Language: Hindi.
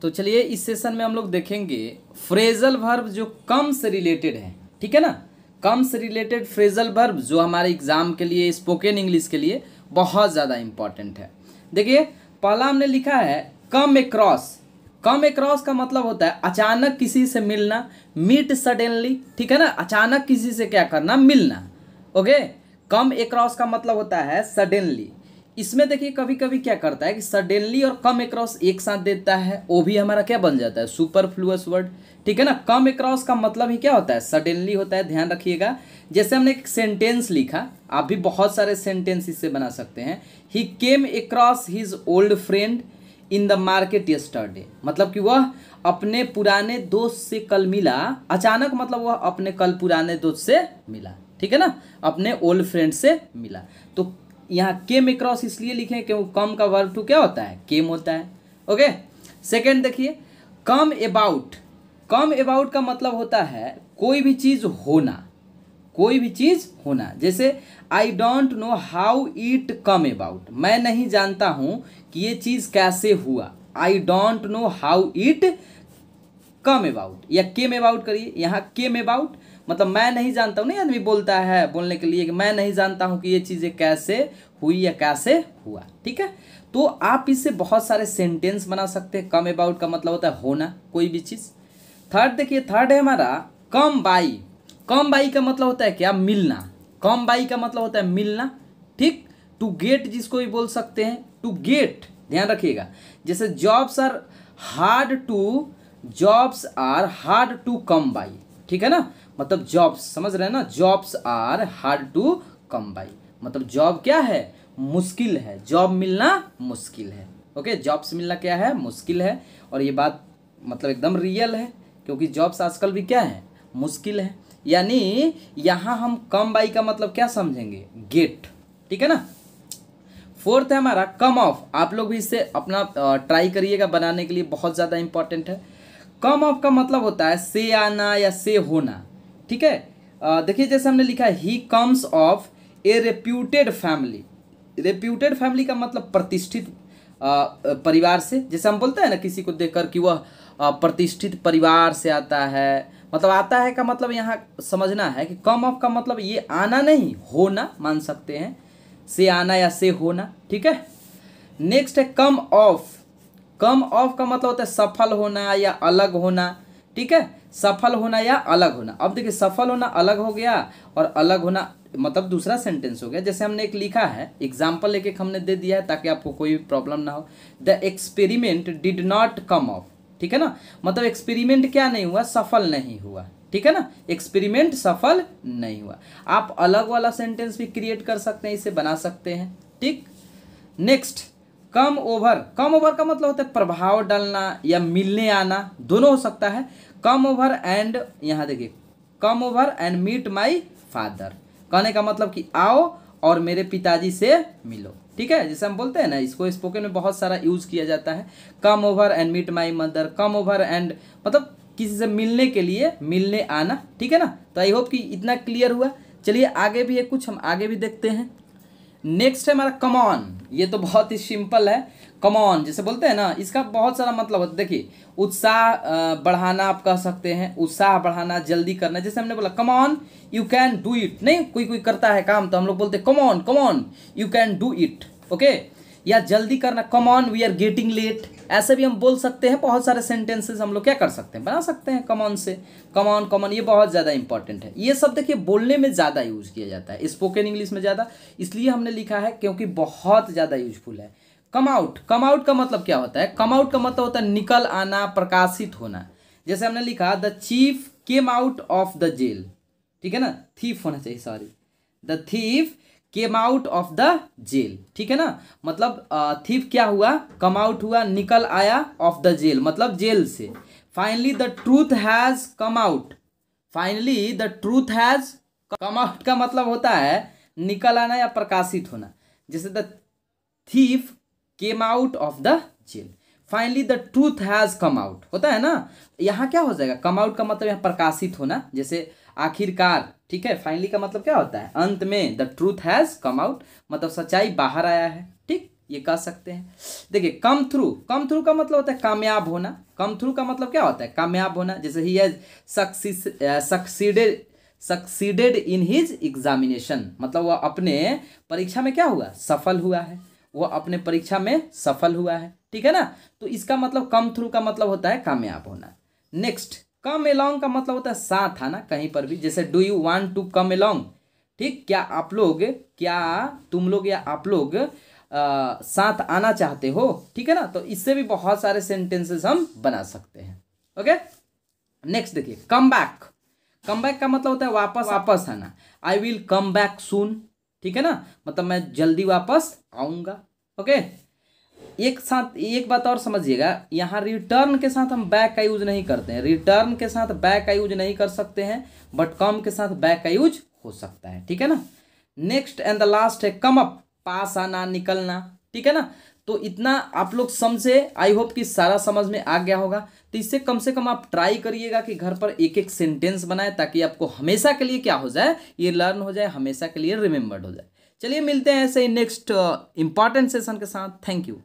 तो चलिए इस सेशन में हम लोग देखेंगे फ्रेजल वर्ब जो कम से रिलेटेड है, ठीक है ना। कम से रिलेटेड फ्रेजल वर्ब जो हमारे एग्जाम के लिए, स्पोकन इंग्लिश के लिए बहुत ज़्यादा इंपॉर्टेंट है। देखिए पहला हमने लिखा है कम एक्रॉस। कम एक्रॉस का मतलब होता है अचानक किसी से मिलना, मीट सडनली, ठीक है ना। अचानक किसी से क्या करना, मिलना। ओके, कम एक्रॉस का मतलब होता है सडनली। इसमें देखिए कभी कभी क्या करता है कि सडनली और कम एक्रॉस एक साथ देता है, वो भी हमारा क्या बन जाता है, सुपरफ्लुअस वर्ड, ठीक है ना। कम एक्रॉस का मतलब ही क्या होता है, सडनली होता है, ध्यान रखिएगा। जैसे हमने एक सेंटेंस लिखा, आप भी बहुत सारे सेंटेंस इससे बना सकते हैं। He came across his old friend in the market yesterday, मतलब कि वह अपने पुराने दोस्त से कल मिला। अचानक मतलब वह अपने कल पुराने दोस्त से मिला, ठीक है ना, अपने ओल्ड फ्रेंड से मिला। तो यहाँ केम एक्रॉस इसलिए लिखे क्योंकि कम का वर्ब टू क्या होता है, केम होता है। ओके, सेकेंड देखिए कम अबाउट। कम अबाउट का मतलब होता है कोई भी चीज़ होना, कोई भी चीज़ होना। जैसे I don't know how it come about, मैं नहीं जानता हूँ कि ये चीज़ कैसे हुआ। I don't know how it come about या केम अबाउट करिए। यहाँ केम अबाउट मतलब मैं नहीं जानता हूँ, नहीं आदमी बोलता है बोलने के लिए कि मैं नहीं जानता हूँ कि ये चीज़ें कैसे हुई या कैसे हुआ, ठीक है। तो आप इससे बहुत सारे सेंटेंस बना सकते हैं। कम अबाउट का मतलब होता है होना, कोई भी चीज़। थर्ड देखिए, थर्ड है हमारा कम बाई। कम बाई का मतलब होता है क्या, मिलना। कम बाई का मतलब होता है मिलना, ठीक। टू गेट जिसको भी बोल सकते हैं, टू गेट, ध्यान रखिएगा। जैसे jobs are hard to come by, ठीक है ना। मतलब जॉब्स समझ रहे हैं ना, jobs are hard to come by, मतलब जॉब क्या है, मुश्किल है, जॉब मिलना मुश्किल है। ओके, जॉब्स मिलना क्या है, मुश्किल है। और ये बात मतलब एकदम रियल है, क्योंकि जॉब्स आजकल भी क्या है, मुश्किल है। यानी यहाँ हम कम बाई का मतलब क्या समझेंगे, गेट, ठीक है ना। फोर्थ है हमारा कम ऑफ। आप लोग भी इससे अपना ट्राई करिएगा बनाने के लिए, बहुत ज़्यादा इंपॉर्टेंट है। कम ऑफ का मतलब होता है से आना या से होना, ठीक है। देखिए जैसे हमने लिखा है he comes of A reputed family. Reputed family का मतलब प्रतिष्ठित परिवार से। जैसे हम बोलते हैं ना किसी को देखकर कि वह प्रतिष्ठित परिवार से आता है, मतलब आता है का मतलब यहाँ समझना है कि कम ऑफ का मतलब ये आना नहीं, होना मान सकते हैं, से आना या से होना, ठीक है। नेक्स्ट है कम ऑफ। कम ऑफ का मतलब होता है सफल होना या अलग होना, ठीक है, सफल होना या अलग होना। अब देखिए सफल होना अलग हो गया और अलग होना मतलब दूसरा सेंटेंस हो गया। जैसे हमने एक लिखा है, एग्जाम्पल लेके हमने दे दिया है ताकि आपको कोई प्रॉब्लम ना हो। The experiment did not come of, ठीक है ना, मतलब एक्सपेरिमेंट क्या नहीं हुआ, सफल नहीं हुआ, ठीक है ना, एक्सपेरिमेंट सफल नहीं हुआ। आप अलग वाला सेंटेंस भी क्रिएट कर सकते हैं, इसे बना सकते हैं, ठीक। Next come over. Come over का मतलब होता है प्रभाव डालना या मिलने आना, दोनों हो सकता है। कम ओवर एंड, यहाँ देखिए come over and meet my father, कहने का मतलब कि आओ और मेरे पिताजी से मिलो, ठीक है। जैसे हम बोलते हैं ना, इसको स्पोकन में बहुत सारा यूज किया जाता है। Come over and meet my mother, come over and मतलब किसी से मिलने के लिए, मिलने आना, ठीक है ना। तो आई होप कि इतना क्लियर हुआ। चलिए आगे भी है कुछ, हम आगे भी देखते हैं। नेक्स्ट है हमारा कम ऑन। ये तो बहुत ही सिंपल है। कम ऑन जैसे बोलते हैं ना, इसका बहुत सारा मतलब होता है। देखिए उत्साह बढ़ाना, आप कह सकते हैं उत्साह बढ़ाना, जल्दी करना। जैसे हमने बोला कम on you can do it, नहीं कोई करता है काम तो हम लोग बोलते हैं come on you can do it, okay. या जल्दी करना, come on we are getting late, ऐसे भी हम बोल सकते हैं। बहुत सारे सेंटेंसेस हम लोग क्या कर सकते हैं, बना सकते हैं कम ऑन से। कम ऑन ये बहुत ज़्यादा इंपॉर्टेंट है। ये सब देखिए बोलने में ज़्यादा यूज किया जाता है, स्पोकन इंग्लिश में ज़्यादा, इसलिए हमने लिखा है क्योंकि बहुत ज़्यादा यूजफुल है। Come out. कम आउट का मतलब क्या होता है, कम आउट का मतलब होता है निकल आना, प्रकाशित होना। जैसे हमने लिखा the chief came out of the jail, ठीक है ना, थीफ होना चाहिए, sorry, the thief came out of the jail, ठीक है ना। मतलब थीफ क्या हुआ, कम आउट हुआ, निकल आया, ऑफ द जेल मतलब जेल से। Finally the truth has come out. Finally the truth has come out का मतलब होता है निकल आना या प्रकाशित होना। जैसे the thief came out of the jail, finally the truth has come out होता है ना। यहाँ क्या हो जाएगा, कम आउट का मतलब यहाँ प्रकाशित होना, जैसे आखिरकार, ठीक है। फाइनली का मतलब क्या होता है, अंत में। The truth has come out मतलब सच्चाई बाहर आया है, ठीक। ये कह सकते हैं। देखिए कम थ्रू का मतलब होता है कामयाब होना। कम थ्रू का मतलब क्या होता है? कामयाब होना। जैसे he has succeeded in his examination, मतलब वह अपने परीक्षा में क्या हुआ? सफल हुआ है। वह अपने परीक्षा में सफल हुआ है, ठीक है ना। तो इसका मतलब कम थ्रू का मतलब होता है कामयाब होना। नेक्स्ट कम एलोंग का मतलब होता है साथ आना कहीं पर भी। जैसे do you want to come along, ठीक, क्या तुम लोग या आप लोग साथ आना चाहते हो, ठीक है ना। तो इससे भी बहुत सारे सेंटेंसेस हम बना सकते हैं। ओके, नेक्स्ट देखिए कम बैक का मतलब होता है वापस आना। I will come back soon, ठीक है ना, मतलब मैं जल्दी वापस आऊंगा। ओके, एक बात और समझिएगा, यहाँ रिटर्न के साथ हम बैक का यूज नहीं करते हैं। रिटर्न के साथ बैक का यूज नहीं कर सकते हैं, बट कम के साथ बैक का यूज हो सकता है, ठीक है ना। नेक्स्ट एंड द लास्ट है कम अप, पास आना, निकलना, ठीक है ना। तो इतना आप लोग समझे, आई होप कि सारा समझ में आ गया होगा। तो इससे कम से कम आप ट्राई करिएगा कि घर पर एक एक सेंटेंस बनाए, ताकि आपको हमेशा के लिए क्या हो जाए, ये लर्न हो जाए, हमेशा के लिए रिमेंबर्ड हो जाए। चलिए मिलते हैं ऐसे ही नेक्स्ट इंपॉर्टेंट सेशन के साथ। Thank you.